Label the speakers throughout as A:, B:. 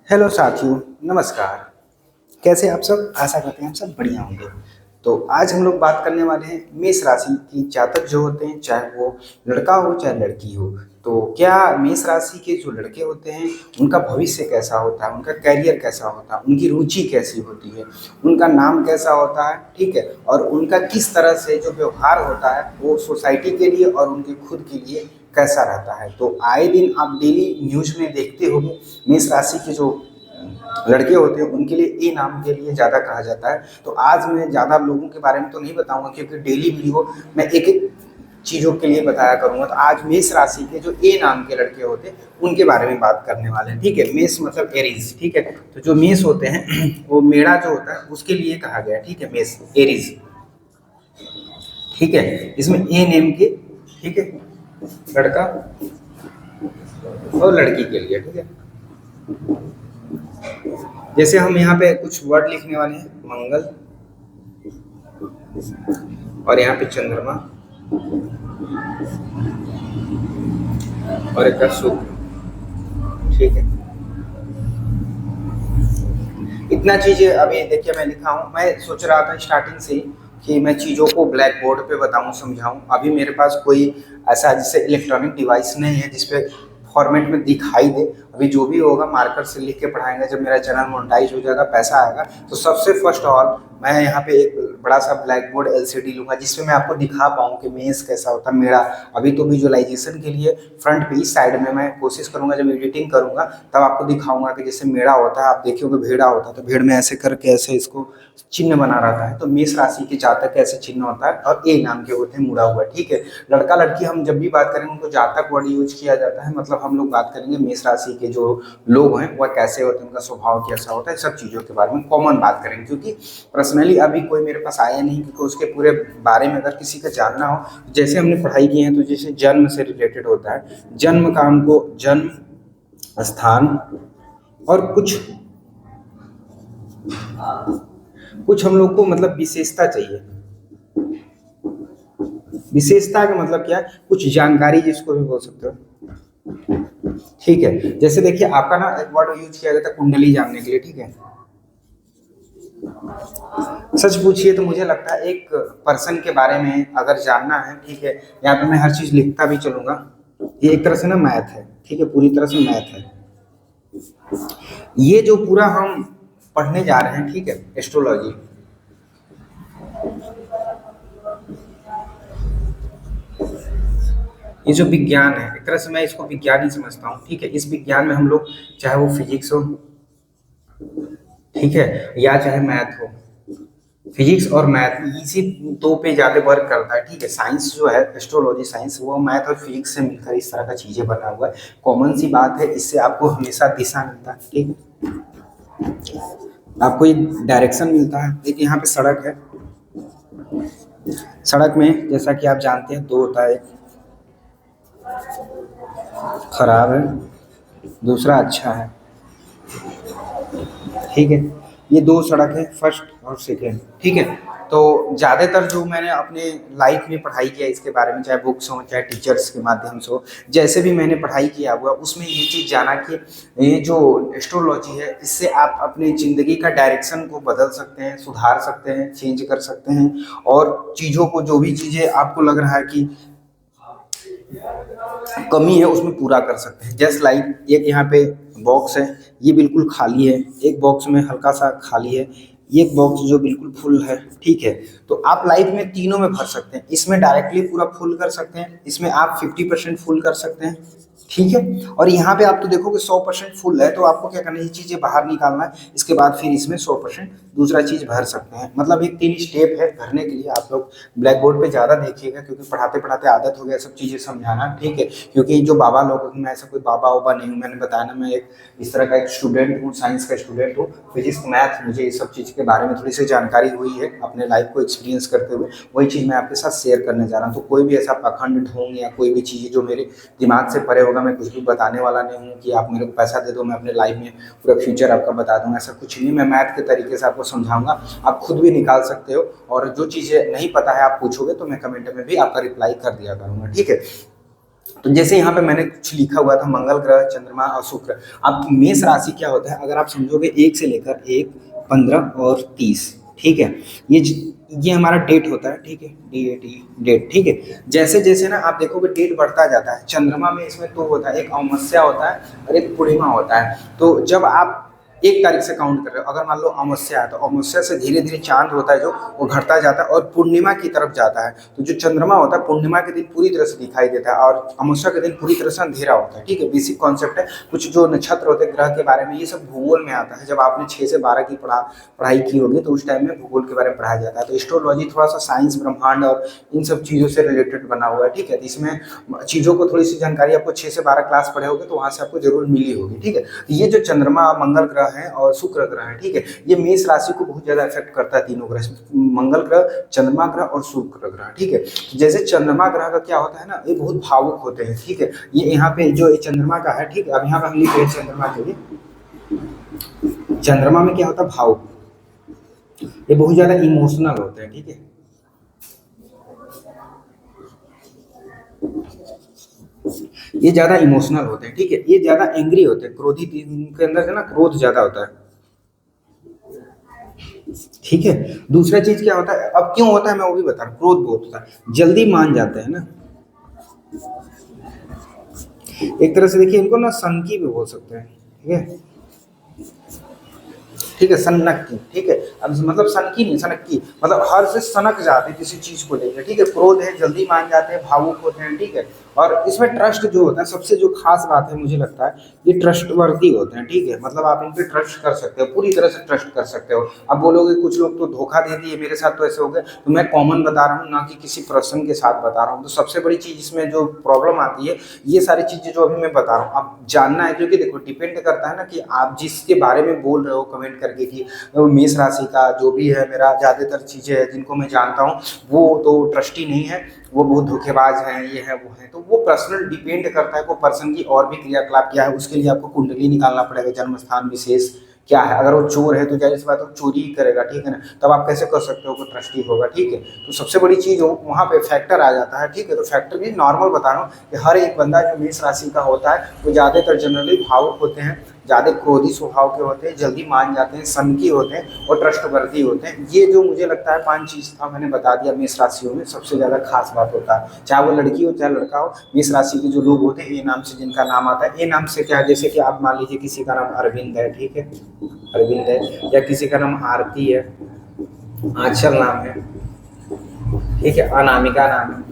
A: Hello साथियों, नमस्कार। कैसे आप सब? आशा करते हैं आप सब बढ़िया होंगे। तो आज हम लोग बात करने वाले हैं मेष राशि की जातक जो होते हैं, चाहे वो लड़का हो चाहे लड़की हो। तो क्या मेष राशि के जो लड़के होते हैं उनका भविष्य कैसा होता है, उनका कैरियर कैसा होता है, उनकी रुचि कैसी होती है, उनका नाम कैसा होता है, ठीक है, और उनका किस तरह से जो व्यवहार होता है वो सोसाइटी के लिए और उनके खुद के लिए कैसा रहता है। तो आए दिन आप डेली न्यूज में देखते होंगे मेष राशि के जो लड़के होते हैं उनके लिए ए नाम के लिए ज़्यादा कहा जाता है। तो आज मैं ज़्यादा लोगों के बारे में तो नहीं बताऊंगा, क्योंकि डेली वीडियो मैं एक एक चीज़ों के लिए बताया करूंगा। तो आज मेष राशि के जो ए नाम के लड़के होते हैं उनके बारे में बात करने वाले हैं, ठीक है। मेष मतलब एरीज, ठीक है। तो जो मेष होते हैं वो मेढ़ा जो होता है उसके लिए कहा गया है, ठीक है, मेष एरीज, ठीक है। इसमें ए नेम के, ठीक है, लड़का और लड़की के लिए, ठीक है। जैसे हम यहाँ पे कुछ वर्ड लिखने वाले हैं, मंगल, और यहाँ पे चंद्रमा, और एक शुक्र, ठीक है। इतना चीजें अभी देखिए मैं लिखा हूँ। मैं सोच रहा था स्टार्टिंग से ही कि मैं चीज़ों को ब्लैक बोर्ड पे बताऊँ, समझाऊँ। अभी मेरे पास कोई ऐसा जैसे इलेक्ट्रॉनिक डिवाइस नहीं है जिसपे फॉर्मेट में दिखाई दे। अभी जो भी होगा मार्कर से लिख के पढ़ाएंगे। जब मेरा चैनल मोनेटाइज हो जाएगा, पैसा आएगा, तो सबसे फर्स्ट ऑल मैं यहाँ पे एक बड़ा सा ब्लैक बोर्ड एलसीडी लूंगा जिसपे मैं आपको दिखा पाऊँ कि मेष कैसा होता है, मेरा। अभी तो विजुअलाइजेशन के लिए फ्रंट पे इस साइड में मैं कोशिश करूंगा, जब एडिटिंग करूंगा तब आपको दिखाऊंगा कि जैसे मेढ़ा होता है, आप देखिए भेड़ा होता है तो भेड़ में ऐसे करके ऐसे इसको चिन्ह बना रहता है। तो मेष राशि के जातक ऐसे चिन्ह होता है, और ए नाम के होते हैं मुड़ा हुआ, ठीक है। लड़का लड़की हम जब भी बात करेंगे उनको जातक वर्ड यूज किया जाता है। मतलब हम लोग बात करेंगे मेष राशि के जो लोग हैं वह कैसे होते हैं, उनका स्वभाव कैसा होता है, सब चीज़ों के बारे में कॉमन बात करेंगे। क्योंकि पर्सनली अभी कोई मेरे पास आया नहीं, क्योंकि उसके पूरे बारे में अगर किसी का जानना हो, जैसे हमने पढ़ाई की है तो जैसे जन्म से रिलेटेड होता है, जन्म का हमको जन्म स्थान और कुछ कुछ हम लोग को मतलब विशेषता चाहिए। विशेषता का मतलब क्या है? कुछ जानकारी जिसको भी बोल सकते हो, ठीक है। जैसे देखिए आपका ना एक वर्ड यूज किया जाता है कुंडली जानने के लिए, ठीक है। सच पूछिए तो मुझे लगता है एक पर्सन के बारे में अगर जानना है, ठीक है, यहाँ पे मैं हर चीज लिखता भी चलूंगा। ये एक तरह से ना मैथ है, ठीक है, पूरी तरह से मैथ है। ये जो पूरा हम पढ़ने जा रहे हैं, ठीक है, एस्ट्रोलॉजी, ये जो विज्ञान है, एक तरह से मैं इसको विज्ञान ही समझता हूँ, ठीक है। इस विज्ञान में हम लोग चाहे वो फिजिक्स हो, ठीक है, या चाहे मैथ हो, फिजिक्स और मैथ इसी दो पे ज्यादा वर्क करता है, ठीक है। साइंस जो है एस्ट्रोलॉजी साइंस, वो मैथ और फिजिक्स से मिलकर इस तरह का चीजें बना हुआ है। कॉमन सी बात है, इससे आपको हमेशा दिशा मिलता है, ठीक है, आपको एक डायरेक्शन मिलता है। एक यहाँ पे सड़क है, सड़क में जैसा कि आप जानते हैं दो होता है, एक खराब है, दूसरा अच्छा है, ठीक है। ये दो सड़क है, फर्स्ट और सेकेंड, ठीक है। तो ज़्यादातर जो मैंने अपने लाइफ में पढ़ाई किया इसके बारे में, चाहे बुक्स हो चाहे टीचर्स के माध्यम से हो, जैसे भी मैंने पढ़ाई किया हुआ, उसमें ये चीज़ जाना कि ये जो एस्ट्रोलॉजी है इससे आप अपनी ज़िंदगी का डायरेक्शन को बदल सकते हैं, सुधार सकते हैं, चेंज कर सकते हैं, और चीज़ों को जो भी चीज़ें आपको लग रहा है कि कमी है उसमें पूरा कर सकते हैं। जस्ट लाइक एक यहाँ पे बॉक्स है, ये बिल्कुल खाली है, एक बॉक्स में हल्का सा खाली है, एक बॉक्स जो बिल्कुल फुल है, ठीक है। तो आप लाइफ में तीनों में भर सकते हैं। इसमें डायरेक्टली पूरा फुल कर सकते हैं, इसमें आप 50% फुल कर सकते हैं, ठीक है। और यहाँ पे आप तो देखोगे 100% फुल है, तो आपको क्या करना है, ये चीज़ें बाहर निकालना है, इसके बाद फिर इसमें 100% दूसरा चीज़ भर सकते हैं। मतलब एक 3 स्टेप है भरने के लिए। आप लोग ब्लैक बोर्ड पे ज़्यादा देखिएगा, क्योंकि पढ़ाते पढ़ाते आदत हो गया सब चीज़ें समझाना, ठीक है। क्योंकि जो बाबा लोग, मैं ऐसा कोई बाबा वाबा नहीं हूँ, मैंने बताया ना, मैं एक इस तरह का एक स्टूडेंट हूँ, साइंस का स्टूडेंट हूँ। फिजिक्स मैथ मुझे इस सब चीज़ के बारे में थोड़ी सी जानकारी हुई है अपने लाइफ को एक्सपीरियंस करते हुए, वही चीज़ मैं आपके साथ शेयर करने जा रहा हूँ। तो कोई भी ऐसा पाखंड ढोंग या कोई भी चीज़ जो मेरे दिमाग से परे होगा, मैं कुछ भी बताने वाला नहीं हूँ कि आप मेरे को पैसा दे दो मैं अपने लाइफ में पूरा फ्यूचर आपका बता दूंगा, ऐसा कुछ नहीं। मैं मैथ के तरीके से आपको समझाऊंगा, आप खुद भी निकाल सकते हो। और जो चीज़ें नहीं पता है आप पूछोगे तो मैं कमेंट में भी आपका रिप्लाई कर दिया करूँगा, ठीक है। तो जैसे यहाँ पे मैंने कुछ लिखा हुआ था मंगल ग्रह, चंद्रमा और शुक्र। अब मेष राशि क्या होता है, अगर आप समझोगे 1 से लेकर 1, 15 और 30, ठीक है। ये हमारा डेट होता है, ठीक है, डेट, ठीक है। जैसे जैसे ना आप देखोगे डेट बढ़ता जाता है। चंद्रमा में इसमें 2 होता है, एक अमावस्या होता है और एक पूर्णिमा होता है। तो जब आप 1 तारीख से काउंट कर रहे हो, अगर मान लो अमावस्या है तो अमावस्या से धीरे धीरे चांद होता है जो वो घटता जाता है और पूर्णिमा की तरफ जाता है। तो जो चंद्रमा होता है पूर्णिमा के दिन पूरी तरह से दिखाई देता है और अमावस्या के दिन पूरी तरह से अंधेरा होता है, ठीक है। बेसिक कॉन्सेप्ट है। कुछ जो नक्षत्र होते हैं ग्रह के बारे में, ये सब भूगोल में आता है। जब आपने 6 से 12 की पढ़ाई की होगी तो उस टाइम में भूगोल के बारे में पढ़ाया जाता है। तो एस्ट्रोलॉजी थोड़ा सा साइंस, ब्रह्मांड और इन सब चीज़ों से रिलेटेड बना हुआ है, ठीक है। तो इसमें चीज़ों को थोड़ी सी जानकारी आपको 6 से 12 क्लास पढ़े होगे तो वहाँ से आपको जरूर मिली होगी, ठीक है। ये जो चंद्रमा, मंगल ग्रह है और शुक्र ग्रह है, ठीक है, ये मेष राशि को बहुत ज्यादा इफेक्ट करता है। तीनों ग्रह, मंगल ग्रह, चंद्रमा ग्रह और शुक्र ग्रह, ठीक है। जैसे चंद्रमा ग्रह का क्या होता है ना, ये बहुत भावुक होते हैं, ठीक है। ये यहाँ पे जो ये चंद्रमा का है, ठीक है, अब यहाँ पे हम लिख रहे हैं चंद्रमा के लिए। चंद्रमा में क्या होता है, भावुक, ये बहुत ज्यादा इमोशनल होते हैं, ठीक है। ये ज्यादा इमोशनल होते हैं, ठीक है। ये ज्यादा एंग्री होते हैं, क्रोधित, इनके अंदर से ना क्रोध ज्यादा होता है, ठीक है। दूसरा चीज क्या होता है, अब क्यों होता है मैं वो भी बता रहा हूँ। क्रोध बहुत होता है, जल्दी मान जाते हैं ना। एक तरह से देखिए इनको ना सनकी भी बोल सकते हैं, ठीक है, ठीक है, सनक की, ठीक है। अब मतलब सनकी नहीं, सनक की मतलब हर से सनक जाते हैं किसी चीज को लेकर, ठीक है। क्रोध है, जल्दी मान जाते हैं, भावुक होते हैं, ठीक है। और इसमें ट्रस्ट जो होता है, सबसे जो खास बात है मुझे लगता है, ये ट्रस्टवर्दी होते हैं, ठीक है। मतलब आप इन पे ट्रस्ट कर सकते हो, पूरी तरह से ट्रस्ट कर सकते हो। अब बोलोगे कुछ लोग तो धोखा दे दिए, मेरे साथ तो ऐसे हो गए, तो मैं कॉमन बता रहा हूँ ना कि किसी पर्सन के साथ बता रहा हूँ। तो सबसे बड़ी चीज इसमें जो प्रॉब्लम आती है, ये सारी चीजें जो अभी मैं बता रहा हूँ आप जानना है, क्योंकि देखो डिपेंड करता है ना कि आप जिसके बारे में बोल रहे हो कमेंट करके कि मेष राशि का जो भी है, मेरा ज़्यादातर चीज़ें है जिनको मैं जानता हूँ वो तो ट्रस्टी नहीं है, वो बहुत धोखेबाज हैं, ये है वो है। तो वो पर्सनल डिपेंड करता है, को पर्सन की और भी क्रियाकलाप क्या है, उसके लिए आपको कुंडली निकालना पड़ेगा, जन्म स्थान विशेष क्या है। अगर वो चोर है तो जाहिर सी बात है वो चोरी ही करेगा, ठीक है ना। तब आप कैसे कर सकते हो, कोई ट्रस्टी होगा, ठीक है। तो सबसे बड़ी चीज़ वहाँ पे फैक्टर आ जाता है, ठीक है। तो फैक्टर भी नॉर्मल बता रहा हूँ कि हर एक बंदा जो मेष राशि का होता है वो ज़्यादातर जनरली भावुक होते हैं, ज़्यादा क्रोधी स्वभाव के होते हैं, जल्दी मान जाते हैं, सनकी होते हैं और ट्रस्टवर्दी होते हैं। ये जो मुझे लगता है 5 चीज़ था, मैंने बता दिया मेष राशियों में सबसे ज़्यादा खास बात होता है। चाहे वो लड़की हो चाहे लड़का हो, मेष राशि के जो लोग होते हैं ए नाम से जिनका नाम आता है, ए नाम से क्या, जैसे कि आप मान लीजिए किसी का नाम अरविंद है, ठीक है, अरविंद है, या किसी का नाम आरती है, आंचल नाम है, ठीक है, अनामिका नाम है,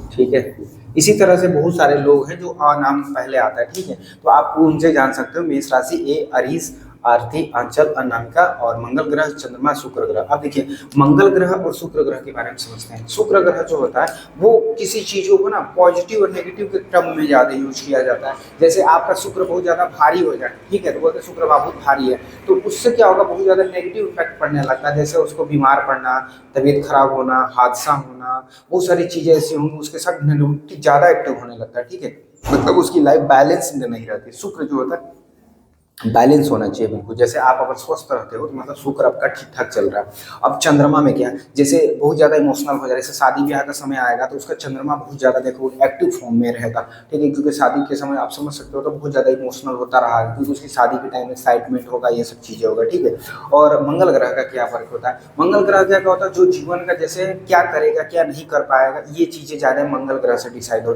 A: ठीक है। इसी तरह से बहुत सारे लोग हैं जो अ नाम पहले आता है, ठीक है। तो आप उनसे जान सकते हो मेष राशि, ए अरीस, आरती, आंचल, अनामिका और मंगल ग्रह, चंद्रमा, शुक्र ग्रह। अब देखिए मंगल ग्रह और शुक्र ग्रह के बारे में समझते हैं। शुक्र ग्रह जो होता है वो किसी चीज़ों को ना पॉजिटिव और नेगेटिव के क्रम में ज़्यादा यूज किया जाता है। जैसे आपका शुक्र बहुत ज़्यादा भारी हो जाए, ठीक है, तो बोलते हैं शुक्र बहुत भारी है, तो उससे क्या होगा, बहुत ज़्यादा नेगेटिव इफेक्ट पड़ने लगता है। जैसे उसको बीमार पड़ना, तबीयत खराब होना, हादसा होना, बहुत सारी चीज़ें ऐसी होंगी, उसके साथ नेगेटिविटी ज़्यादा एक्टिव होने लगता है, ठीक है। मतलब उसकी लाइफ बैलेंस नहीं रहती। शुक्र जो होता है बैलेंस होना चाहिए बिल्कुल। जैसे आप अगर स्वस्थ रहते हो तो मतलब शुक्र आपका ठीक ठाक चल रहा है। अब चंद्रमा में क्या है, जैसे बहुत ज़्यादा इमोशनल हो जाए, जैसे शादी ब्याह का समय आएगा तो उसका चंद्रमा बहुत ज़्यादा देखो एक्टिव फॉर्म में रहेगा, ठीक है। क्योंकि शादी के समय आप समझ सकते हो तो बहुत ज़्यादा इमोशनल होता रहा है, क्योंकि उसकी शादी के टाइम एक्साइटमेंट होगा, ये सब चीज़ें होगा, ठीक है। और मंगल ग्रह का क्या फर्क होता है, मंगल ग्रह क्या होता है, जो जीवन का जैसे क्या करेगा क्या नहीं कर पाएगा, ये चीज़ें ज़्यादा मंगल ग्रह से डिसाइड होती है।